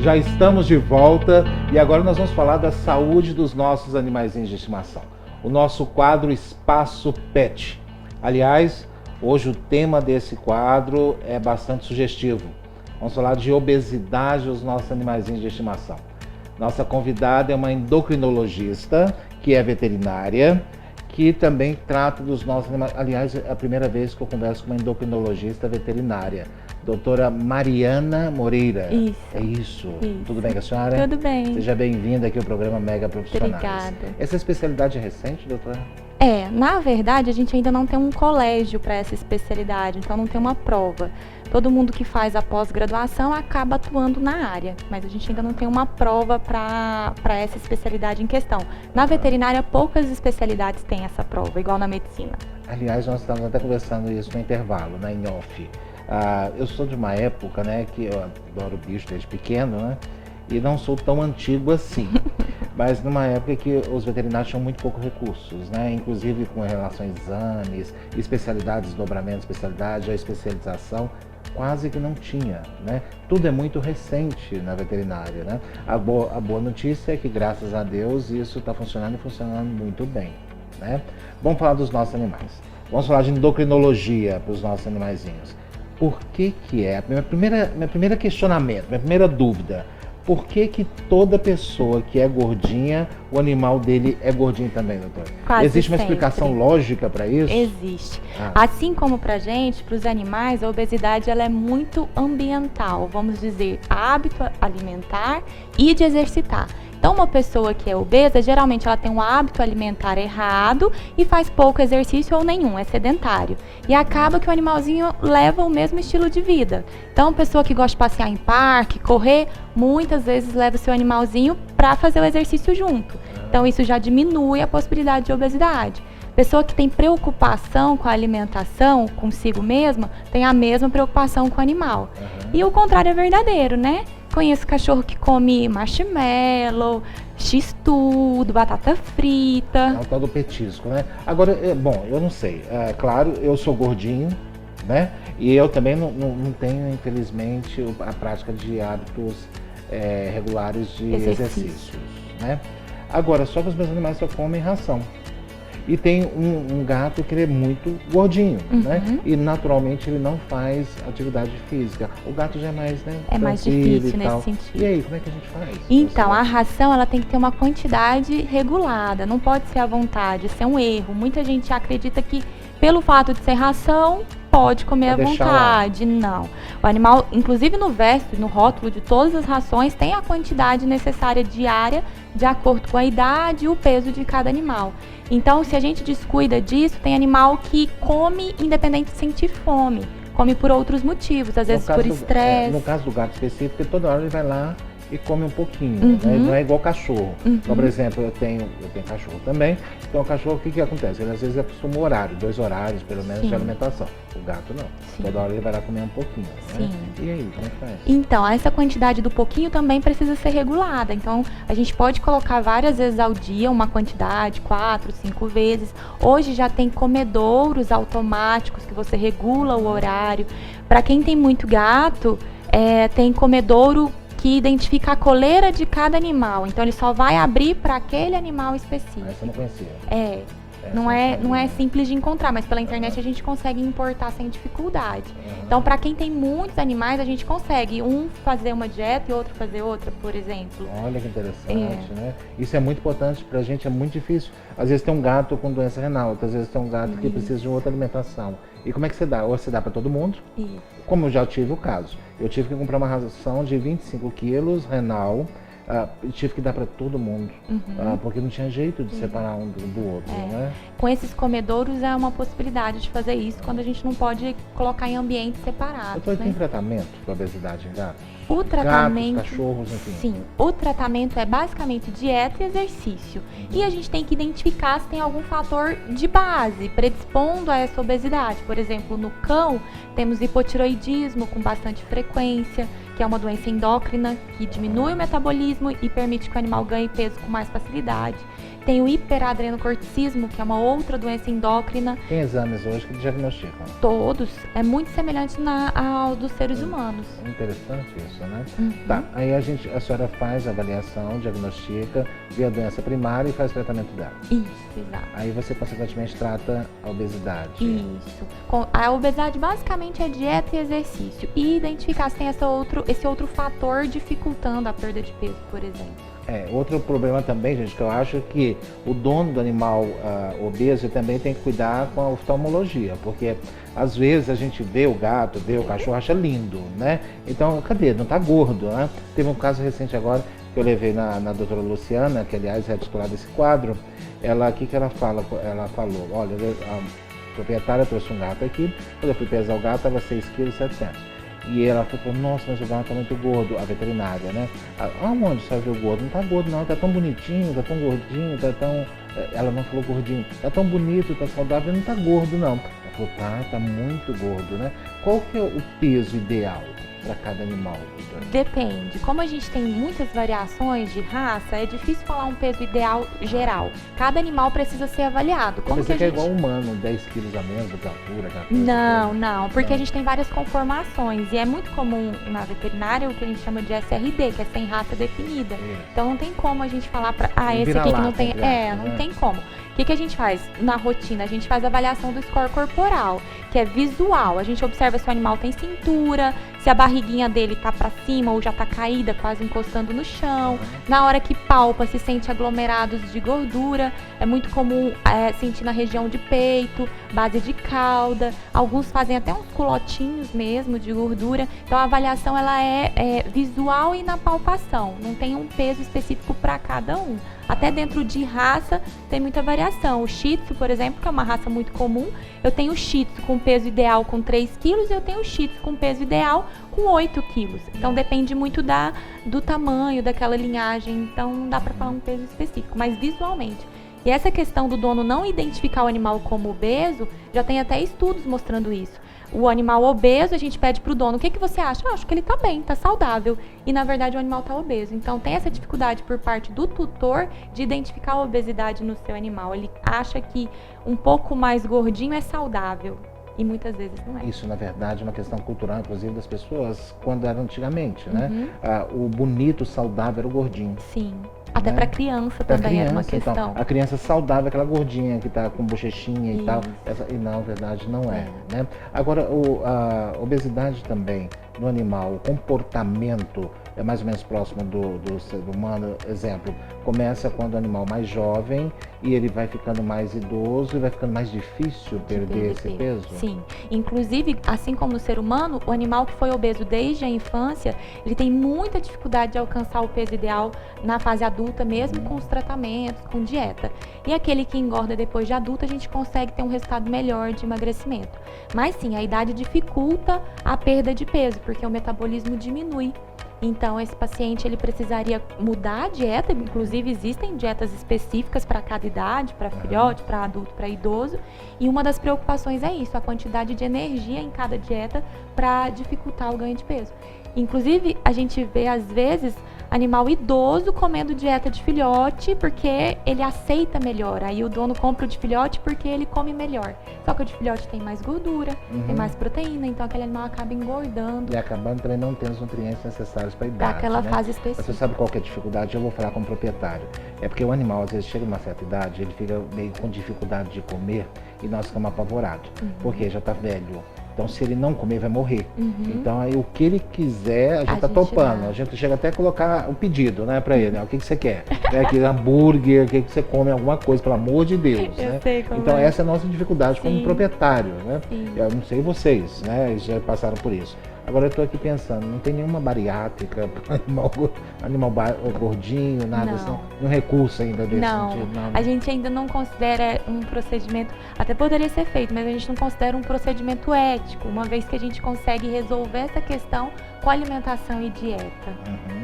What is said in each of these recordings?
Já estamos de volta e agora nós vamos falar da saúde dos nossos animaizinhos de estimação. O nosso quadro Espaço Pet. Aliás, hoje o tema desse quadro é bastante sugestivo. Vamos falar de obesidade dos nossos animaizinhos de estimação. Nossa convidada é uma endocrinologista, que é veterinária, que também trata dos nossos animais. Aliás, é a primeira vez que eu converso com uma endocrinologista veterinária. Doutora Mariana Moreira. Isso. É isso. Tudo bem com a senhora? Tudo bem. Seja bem-vinda aqui ao programa Mega Profissionais. Obrigada. Essa especialidade é recente, doutora? Na verdade, a gente ainda não tem um colégio para essa especialidade, então não tem uma prova. Todo mundo que faz a pós-graduação acaba atuando na área, mas a gente ainda não tem uma prova para essa especialidade em questão. Na veterinária, poucas especialidades têm essa prova, igual na medicina. Aliás, nós estamos até conversando isso no intervalo, né, em off. Eu sou de uma época, né, que eu adoro bicho desde pequeno, né, e não sou tão antigo assim. Mas numa época que os veterinários tinham muito poucos recursos, né, inclusive com relação a exames, especialidades, desdobramento, especialidade, a especialização, quase que não tinha, né? Tudo é muito recente na veterinária, né? A boa notícia é que, graças a Deus, isso está funcionando e funcionando muito bem, né? Vamos falar dos nossos animais. Vamos falar de endocrinologia para os nossos animaizinhos. Por que é? Meu primeiro questionamento, minha primeira dúvida. Por que toda pessoa que é gordinha, o animal dele é gordinho também, doutor? Quase Existe uma sempre. explicação lógica para isso? Existe. Assim como pra gente, para os animais, a obesidade ela é muito ambiental, vamos dizer, hábito alimentar e de exercitar. Então, uma pessoa que é obesa, geralmente ela tem um hábito alimentar errado e faz pouco exercício ou nenhum, é sedentário. E acaba que o animalzinho leva o mesmo estilo de vida. Então, a pessoa que gosta de passear em parque, correr, muitas vezes leva o seu animalzinho para fazer o exercício junto. Então, isso já diminui a possibilidade de obesidade. Pessoa que tem preocupação com a alimentação consigo mesma, tem a mesma preocupação com o animal. E o contrário é verdadeiro, né? Conheço cachorro que come marshmallow, x-tudo, batata frita. É o tal do petisco, né? Agora, bom, eu não sei. Claro, eu sou gordinho, né? E eu também não tenho, infelizmente, a prática de hábitos regulares de exercícios, né? Agora, só que os meus animais só comem ração. E tem um gato que ele é muito gordinho, né? E naturalmente ele não faz atividade física. O gato já é mais, né? É mais difícil nesse sentido. E aí, como é que a gente faz? Então, a ração ela tem que ter uma quantidade regulada, não pode ser à vontade, isso é um erro. Muita gente acredita que pelo fato de ser ração, pode comer à vontade. Não. O animal, inclusive no verso, no rótulo de todas as rações, tem a quantidade necessária diária de acordo com a idade e o peso de cada animal. Então, se a gente descuida disso, tem animal que come independente de sentir fome. Come por outros motivos, às vezes por estresse. No caso do gato específico, toda hora ele vai lá e come um pouquinho, né? Não é igual cachorro. Então, por exemplo, eu tenho cachorro também. Então, o cachorro, o que acontece? Ele às vezes acostuma o horário, 2 horários pelo menos de alimentação. O gato não. Toda hora ele vai lá comer um pouquinho, né? E aí, como é que faz? Então, essa quantidade do pouquinho também precisa ser regulada. Então, a gente pode colocar várias vezes ao dia, uma quantidade, 4, 5 vezes. Hoje já tem comedouros automáticos que você regula o horário. Para quem tem muito gato, tem comedouro que identifica a coleira de cada animal. Então, ele só vai abrir para aquele animal específico. Essa eu não conhecia. Não é simples de encontrar, mas pela internet a gente consegue importar sem dificuldade. Então, para quem tem muitos animais, a gente consegue um fazer uma dieta e outro fazer outra, por exemplo. Olha que interessante, né? Isso é muito importante pra gente, é muito difícil. Às vezes tem um gato com doença renal, às vezes tem um gato que precisa de outra alimentação. E como é que você dá? Ou você dá para todo mundo? Isso. Como eu já tive o caso. Eu tive que comprar uma ração de 25 quilos renal, tive que dar para todo mundo, porque não tinha jeito de separar um do outro, né? Com esses comedouros é uma possibilidade de fazer isso quando a gente não pode colocar em ambientes separados. Então, tem tratamento para obesidade em gatos? O tratamento, gatos, cachorros, enfim. Sim, o tratamento é basicamente dieta e exercício. E a gente tem que identificar se tem algum fator de base predispondo a essa obesidade. Por exemplo, no cão, temos hipotiroidismo com bastante frequência. que é uma doença endócrina que diminui o metabolismo e permite que o animal ganhe peso com mais facilidade. Tem o hiperadrenocorticismo, que é uma outra doença endócrina. Tem exames hoje que diagnosticam. Todos. É muito semelhante ao dos seres humanos. Interessante isso, né? Uhum. Tá, aí a senhora faz a avaliação, diagnostica, vê a doença primária e faz o tratamento dela. Isso, exato. Aí você, consequentemente, trata a obesidade. Isso. A obesidade basicamente é dieta e exercício. E identificar se tem esse outro fator dificultando a perda de peso, por exemplo. Outro problema também, gente, que eu acho que o dono do animal obeso também tem que cuidar com a oftalmologia, porque às vezes a gente vê o gato, vê o cachorro, acha lindo, né? Então, cadê? Não tá gordo, né? Teve um caso recente agora que eu levei na doutora Luciana, que aliás é a titular desse quadro. O que ela fala? Ela falou, olha, a proprietária trouxe um gato aqui, quando eu fui pesar o gato, estava 6,7 kg. E ela falou, nossa, mas o gato tá muito gordo, a veterinária, né? Aonde você viu gordo? Não tá gordo não, tá tão bonitinho, tá tão gordinho, tá tão... Ela não falou gordinho, tá tão bonito, tá saudável, não tá gordo não. Ela falou, tá muito gordo, né? Qual que é o peso ideal para cada animal? Depende. Como a gente tem muitas variações de raça, é difícil falar um peso ideal geral. Cada animal precisa ser avaliado. Como que é igual humano, 10 quilos a menos de altura? Não, porque a gente tem várias conformações e é muito comum na veterinária o que a gente chama de SRD, que é sem raça definida. Então não tem como a gente falar esse aqui que não tem... não tem como. O que a gente faz na rotina? A gente faz a avaliação do score corporal, que é visual. A gente observa se o animal tem cintura, se a barriguinha dele tá para cima ou já tá caída, quase encostando no chão. Na hora que palpa, se sente aglomerados de gordura. É muito comum sentir na região de peito, base de cauda. Alguns fazem até uns culotinhos mesmo de gordura. Então a avaliação ela é visual e na palpação. Não tem um peso específico para cada um. Até dentro de raça tem muita variação. O Shih Tzu, por exemplo, que é uma raça muito comum, eu tenho o Shih Tzu com peso ideal com 3 quilos e eu tenho o Shih Tzu com peso ideal com 8 quilos. Então depende muito do tamanho daquela linhagem, então não dá para falar um peso específico, mas visualmente. E essa questão do dono não identificar o animal como obeso, já tem até estudos mostrando isso. O animal obeso, a gente pede pro dono, o que você acha? Acho que ele tá bem, tá saudável. E na verdade o animal tá obeso. Então tem essa dificuldade por parte do tutor de identificar a obesidade no seu animal. Ele acha que um pouco mais gordinho é saudável. E muitas vezes não é. Isso, na verdade, é uma questão cultural, inclusive, das pessoas, quando era antigamente, né? O bonito, saudável era o gordinho. Sim. Até para criança também era uma questão. Então, a criança saudável, aquela gordinha que tá com bochechinha e tal. E na verdade não é. Né? Agora, a obesidade também no animal, o comportamento é mais ou menos próximo do ser humano. Exemplo, começa quando o animal mais jovem e ele vai ficando mais idoso e vai ficando mais difícil perder esse peso? Sim. Inclusive, assim como no ser humano, o animal que foi obeso desde a infância, ele tem muita dificuldade de alcançar o peso ideal na fase adulta, mesmo com os tratamentos, com dieta. E aquele que engorda depois de adulto, a gente consegue ter um resultado melhor de emagrecimento. Mas sim, a idade dificulta a perda de peso, porque o metabolismo diminui. Então, esse paciente ele precisaria mudar a dieta, inclusive existem dietas específicas para cada idade, para filhote, para adulto, para idoso. E uma das preocupações é isso, a quantidade de energia em cada dieta para dificultar o ganho de peso. Inclusive, a gente vê às vezes animal idoso comendo dieta de filhote porque ele aceita melhor. Aí o dono compra o de filhote porque ele come melhor. Só que o de filhote tem mais gordura, tem mais proteína, então aquele animal acaba engordando. E acabando também não tendo os nutrientes necessários para a idade. Daquela fase específica. Você sabe qual que é a dificuldade? Eu vou falar como proprietário. É porque o animal, às vezes, chega numa certa idade, ele fica meio com dificuldade de comer e nós ficamos apavorados. Porque já está velho. Então, se ele não comer, vai morrer. Então, aí o que ele quiser, a gente tá topando. A gente chega até a colocar o pedido, né, pra ele. Né? O que você quer? Aquele hambúrguer, o que você come, alguma coisa, pelo amor de Deus. Eu né? sei como então, é. essa é a nossa dificuldade como proprietário, né? Sim. Eu não sei vocês, né? Eles já passaram por isso. Agora eu estou aqui pensando, não tem nenhuma bariátrica para animal gordinho, nada assim, nenhum recurso ainda desse sentido? Não, a gente ainda não considera um procedimento, até poderia ser feito, mas a gente não considera um procedimento ético, uma vez que a gente consegue resolver essa questão com alimentação e dieta.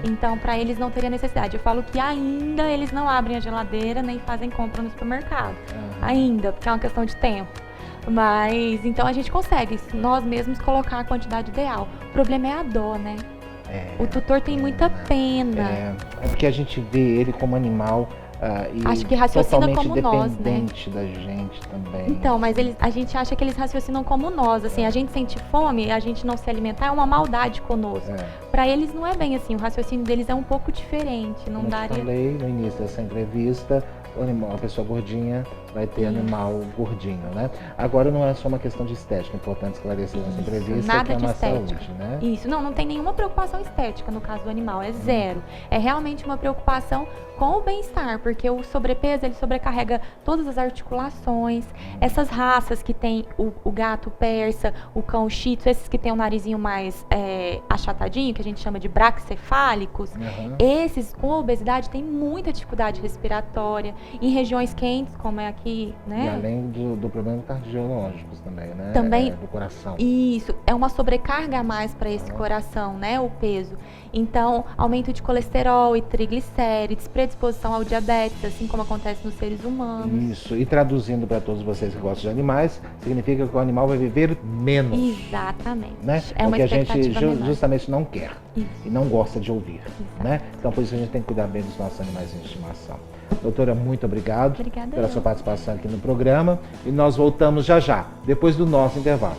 Então, para eles não teria necessidade. Eu falo que ainda eles não abrem a geladeira nem fazem compra no supermercado. Ainda, porque é uma questão de tempo. Mas, então a gente consegue, nós mesmos, colocar a quantidade ideal. O problema é a dor, né? O tutor tem muita pena. É porque a gente vê ele como animal e Acho que raciocina totalmente como nós, né? dependente da gente também. Então, mas a gente acha que eles raciocinam como nós, assim, a gente sente fome, a gente não se alimentar é uma maldade conosco. Para eles não é bem assim, o raciocínio deles é um pouco diferente, não Como daria... eu falei no início dessa entrevista, a pessoa gordinha vai ter animal gordinho, né? Agora não é só uma questão de estética, é importante esclarecer nessa entrevista, nada que é de uma estética. saúde, né? Isso, não tem nenhuma preocupação estética no caso do animal, é zero. É realmente uma preocupação com o bem-estar, porque o sobrepeso, ele sobrecarrega todas as articulações. Essas raças que tem o gato persa, o cão shih tzu, esses que tem o narizinho mais achatadinho, que a gente chama de braquicefálicos, esses com obesidade têm muita dificuldade respiratória, em regiões quentes, como é aqui, né? E além do problema cardiológicos também, né? Também, do coração. Isso, é uma sobrecarga a mais para esse coração, né? O peso. Então, aumento de colesterol e triglicérides, predisposição ao diabetes, assim como acontece nos seres humanos. Isso, e traduzindo para todos vocês que gostam de animais, significa que o animal vai viver menos. Exatamente. Né? É uma o que a gente expectativa justamente não quer. Isso. E não gosta de ouvir. Exato. Né? Então, por isso a gente tem que cuidar bem dos nossos animais de estimação. Doutora, muito obrigado Obrigada pela sua participação aqui no programa. E nós voltamos já já, depois do nosso intervalo.